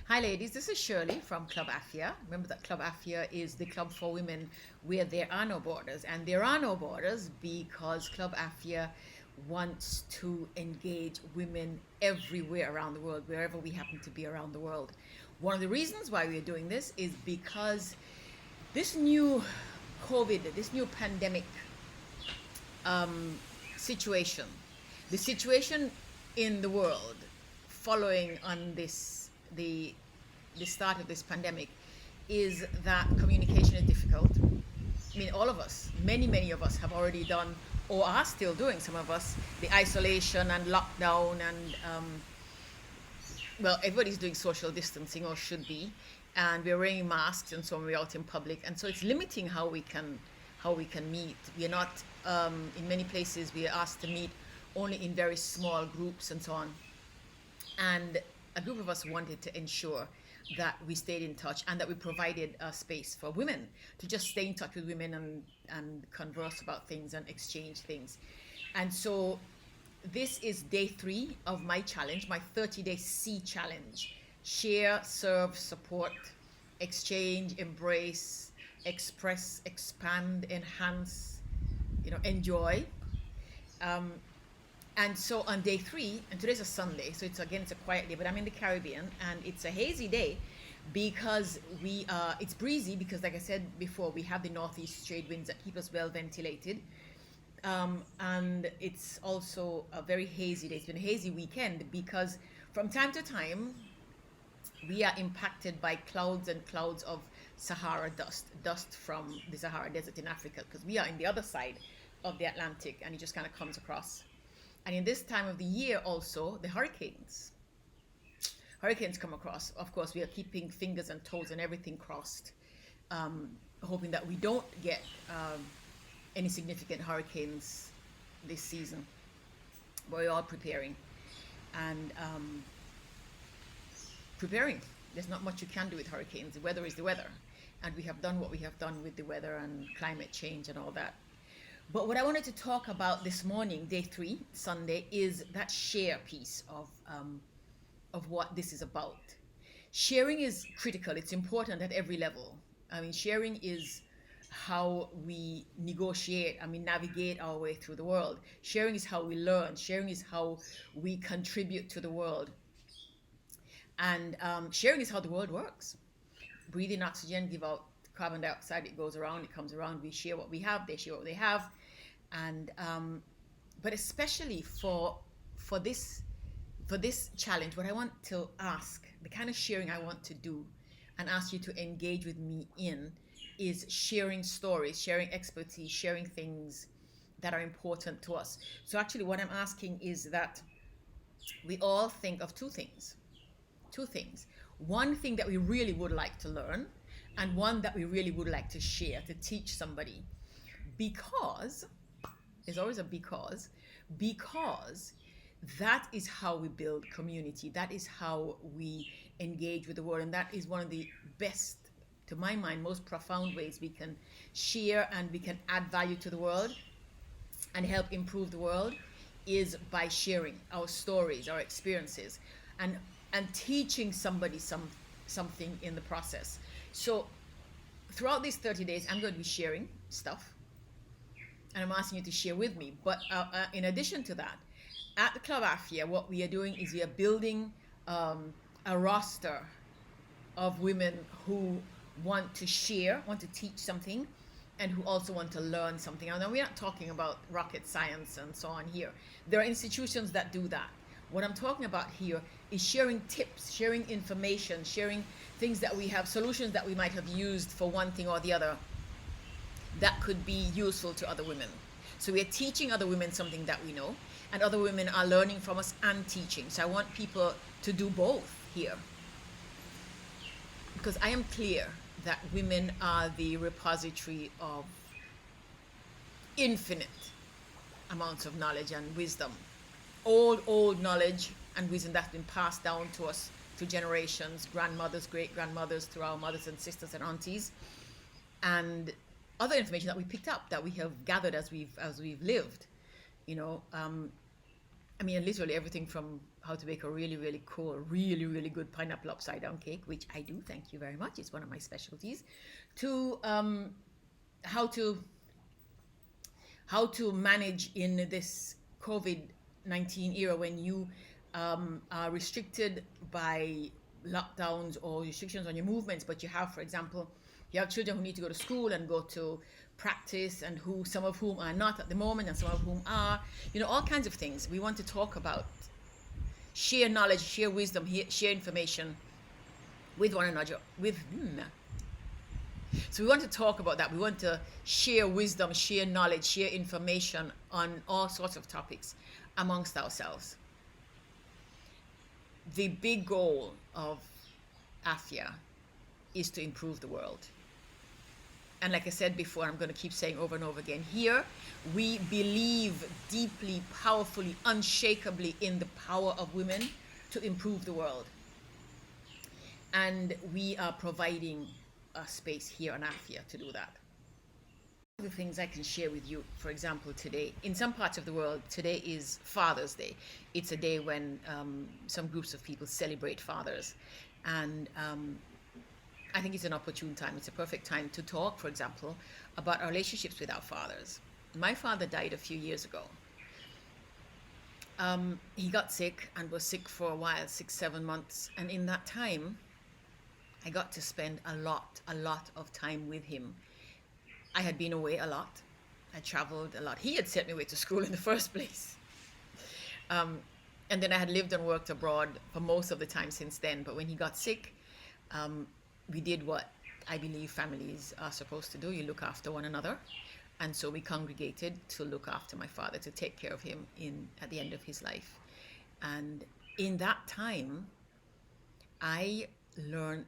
Hi ladies, this is Shirley from Club Afia. Remember that Club Afia is the club for women where there are no borders. And there are no borders because Club Afia wants to engage women everywhere around the world, wherever we happen to be around the world. One of the reasons why we are doing this is because this new COVID, this new pandemic situation, the situation in the world following on the start of this pandemic is that communication is difficult. I mean, all of us, many of us have already done or are still doing, some of us, the isolation and lockdown and well, everybody's doing social distancing or should be, and we're wearing masks and so on, we're out in public, and so it's limiting how we can meet. We're not in many places we are asked to meet only in very small groups and so on. And a group of us wanted to ensure that we stayed in touch and that we provided a space for women to just stay in touch with women and converse about things and exchange things. And so this is day 3 of my challenge, my 30-day C challenge. Share, serve, support, exchange, embrace, express, expand, enhance, enjoy. And so on day 3, and today's a Sunday, so it's a quiet day, but I'm in the Caribbean and it's a hazy day because it's breezy because, like I said before, we have the northeast trade winds that keep us well ventilated. And it's also a very hazy day. It's been a hazy weekend because from time to time we are impacted by clouds and clouds of Sahara dust from the Sahara Desert in Africa, because we are in the other side of the Atlantic and it just kind of comes across. And in this time of the year also, the hurricanes come across. Of course, we are keeping fingers and toes and everything crossed, hoping that we don't get any significant hurricanes this season. But we're all preparing and preparing. There's not much you can do with hurricanes. The weather is the weather. And we have done what we have done with the weather and climate change and all that. But what I wanted to talk about this morning, day 3, Sunday, is that share piece of what this is about. Sharing is critical. It's important at every level. I mean, sharing is how we negotiate, navigate our way through the world. Sharing is how we learn. Sharing is how we contribute to the world. And sharing is how the world works. Breathe in oxygen, give out carbon dioxide, it goes around, it comes around, we share what we have, they share what they have. And but especially for this challenge, what I want to ask, the kind of sharing I want to do and ask you to engage with me in, is sharing stories, sharing expertise, sharing things that are important to us. So actually what I'm asking is that we all think of two things. One thing that we really would like to learn, and one that we really would like to share, to teach somebody. Because, there's always a because that is how we build community. That is how we engage with the world. And that is one of the best, to my mind, most profound ways we can share and we can add value to the world and help improve the world, is by sharing our stories, our experiences, and teaching somebody something in the process. So throughout these 30 days, I'm going to be sharing stuff, and I'm asking you to share with me. But in addition to that, at the Club Afia, what we are doing is we are building a roster of women who want to share, want to teach something, and who also want to learn something. Now, we're not talking about rocket science and so on here. There are institutions that do that. What I'm talking about here is sharing tips, sharing information, sharing things that we have, solutions that we might have used for one thing or the other that could be useful to other women. So we're teaching other women something that we know, and other women are learning from us and teaching. So I want people to do both here, because I am clear that women are the repository of infinite amounts of knowledge and wisdom. Old knowledge and wisdom that's been passed down to us through generations, grandmothers, great-grandmothers, through our mothers and sisters and aunties, and other information that we picked up, that we have gathered as we've lived. Literally everything from how to bake a really, really cool, really, really good pineapple upside down cake, which I do. Thank you very much. It's one of my specialties. To how to manage in this COVID-19 era when you are restricted by lockdowns or restrictions on your movements, but you have, for example, you have children who need to go to school and go to practice, and who some of whom are not at the moment, and some of whom are, all kinds of things. We want to talk about, share knowledge, share wisdom, share information with one another. So we want to talk about that. We want to share wisdom, share knowledge, share information on all sorts of topics amongst ourselves. The big goal of Afia is to improve the world. And like I said before, I'm going to keep saying over and over again, here we believe deeply, powerfully, unshakably in the power of women to improve the world. And we are providing a space here on Afia to do that. The things I can share with you, for example, today, in some parts of the world, today is Father's Day. It's a day when some groups of people celebrate fathers. And I think it's an opportune time. It's a perfect time to talk, for example, about our relationships with our fathers. My father died a few years ago. He got sick and was sick for a while, 6-7 months. And in that time, I got to spend a lot of time with him. I had been away a lot. I traveled a lot. He had sent me away to school in the first place. And then I had lived and worked abroad for most of the time since then. But when he got sick, we did what I believe families are supposed to do. You look after one another. And so we congregated to look after my father, to take care of him at the end of his life. And in that time, I learned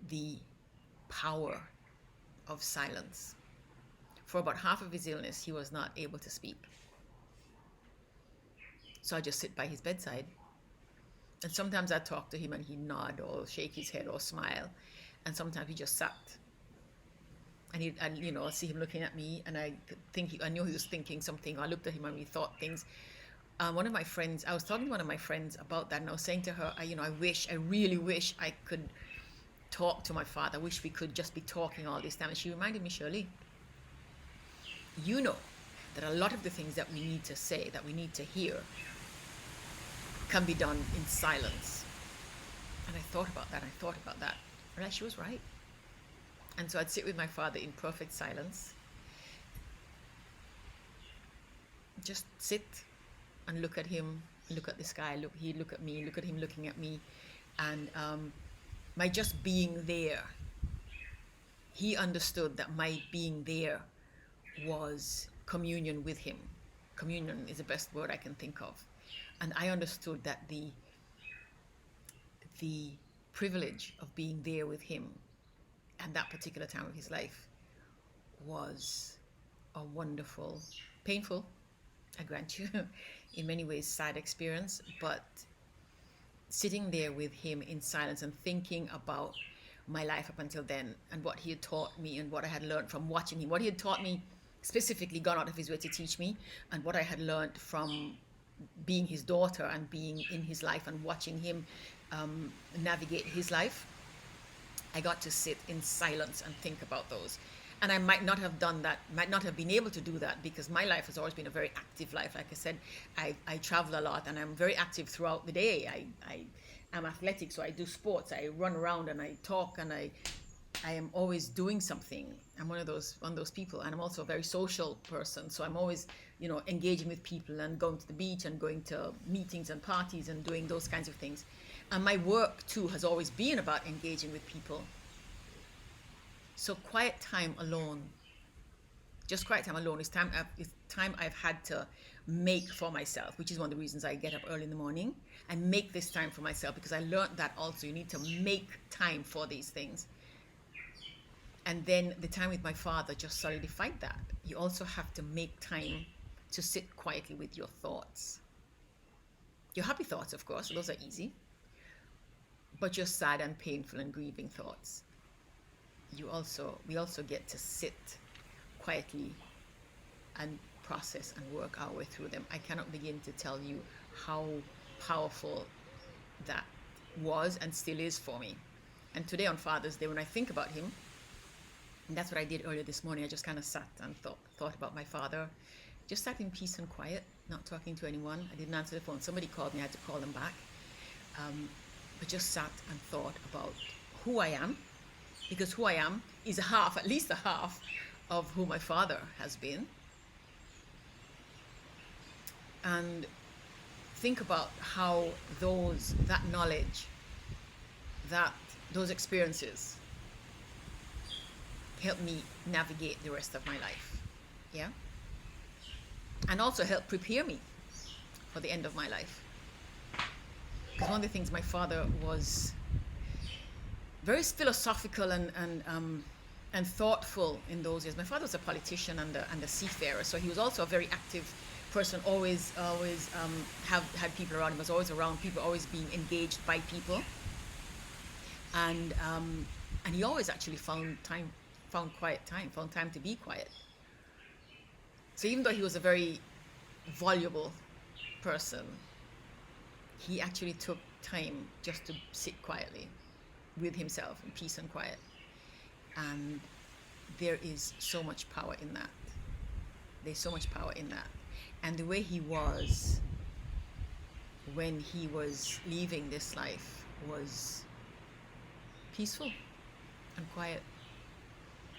the power of silence. For about half of his illness, he was not able to speak. So I just sit by his bedside. And sometimes I talk to him and he'd nod or shake his head or smile. And sometimes he just sat. And I see him looking at me, and I knew he was thinking something. I looked at him and we thought things. One of my friends, I was talking to one of my friends about that, and I was saying to her, I really wish I could talk to my father. I wish we could just be talking all this time. And she reminded me, Shirley, you know that a lot of the things that we need to say, that we need to hear, can be done in silence. And I thought about that. And she was right. And so I'd sit with my father in perfect silence. Just sit and look at him, look at the sky, he'd look at me, look at him looking at me. And my just being there, he understood that my being there was communion with him. Communion is the best word I can think of. And I understood that the privilege of being there with him at that particular time of his life was a wonderful, painful, I grant you, in many ways sad experience, but sitting there with him in silence and thinking about my life up until then and what he had taught me and what I had learned from watching him, what he had taught me, specifically gone out of his way to teach me, and what I had learned from being his daughter and being in his life and watching him navigate his life. I got to sit in silence and think about those. And I might not have done that, might not have been able to do that, because my life has always been a very active life. Like I said, I travel a lot and I'm very active throughout the day. I'm athletic, so I do sports. I run around and I talk, and I am always doing something. I'm one of those people, and I'm also a very social person. So I'm always, engaging with people and going to the beach and going to meetings and parties and doing those kinds of things. And my work too has always been about engaging with people. So quiet time alone is time I've had to make for myself, which is one of the reasons I get up early in the morning. I make this time for myself because I learned that also you need to make time for these things. And then the time with my father just solidified that. You also have to make time to sit quietly with your thoughts. Your happy thoughts, of course, those are easy. But your sad and painful and grieving thoughts, we also get to sit quietly and process and work our way through them. I cannot begin to tell you how powerful that was and still is for me. And today on Father's Day, when I think about him, and that's what I did earlier this morning, I just kind of sat and thought about my father. Just sat in peace and quiet, not talking to anyone. I didn't answer the phone. Somebody called me, I had to call them back. But just sat and thought about who I am, because who I am is at least a half of who my father has been. And think about how that knowledge, those experiences help me navigate the rest of my life. Yeah? And also help prepare me for the end of my life. Because one of the things, my father was very philosophical and thoughtful in those years. My father was a politician and a seafarer, so he was also a very active person, always had people around him, was always around people, always being engaged by people. And he always actually found time to be quiet. So even though he was a very voluble person, he actually took time just to sit quietly with himself in peace and quiet. And there is so much power in that. There's so much power in that. And the way he was when he was leaving this life was peaceful and quiet.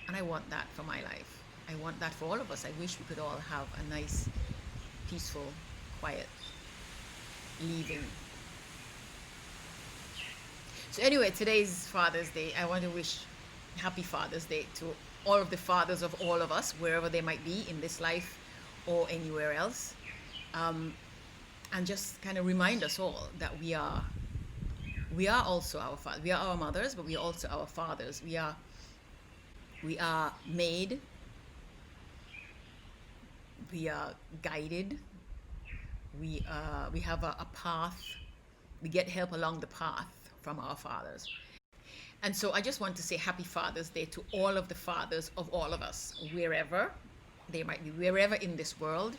And I want that for my life. I want that for all of us. I wish we could all have a nice, peaceful, quiet leaving. So anyway, today's Father's Day. I want to wish happy Father's Day to all of the fathers of all of us, wherever they might be in this life or anywhere else. And just kind of remind us all that we are also our fathers. We are our mothers, but we are also our fathers. We are made. We are guided. We have a path. We get help along the path from our fathers. And so I just want to say happy Father's Day to all of the fathers of all of us, wherever they might be, wherever in this world,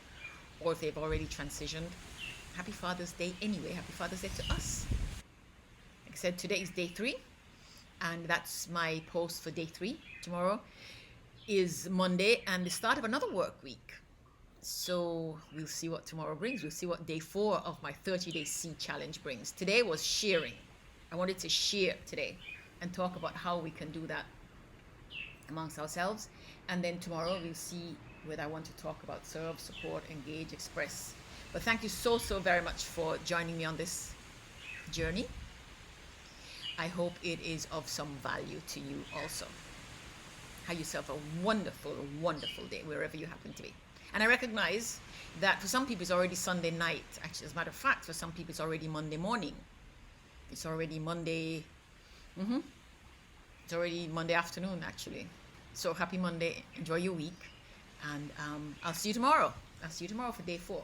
or if they've already transitioned. Happy Father's Day anyway. Happy Father's Day to us. Like I said, today is day 3, and that's my post for day 3. Tomorrow is Monday and the start of another work week. So we'll see what tomorrow brings. We'll see what day 4 of my 30-day C challenge brings. Today was sharing. I wanted to share today and talk about how we can do that amongst ourselves. And then tomorrow we'll see whether I want to talk about serve, support, engage, express. But thank you so very much for joining me on this journey. I hope it is of some value to you also. Have yourself a wonderful, wonderful day wherever you happen to be. And I recognize that for some people it's already Sunday night. Actually, as a matter of fact, for some people it's already Monday morning. It's already Monday. It's already Monday afternoon, actually. So happy Monday. Enjoy your week. And I'll see you tomorrow. I'll see you tomorrow for day 4.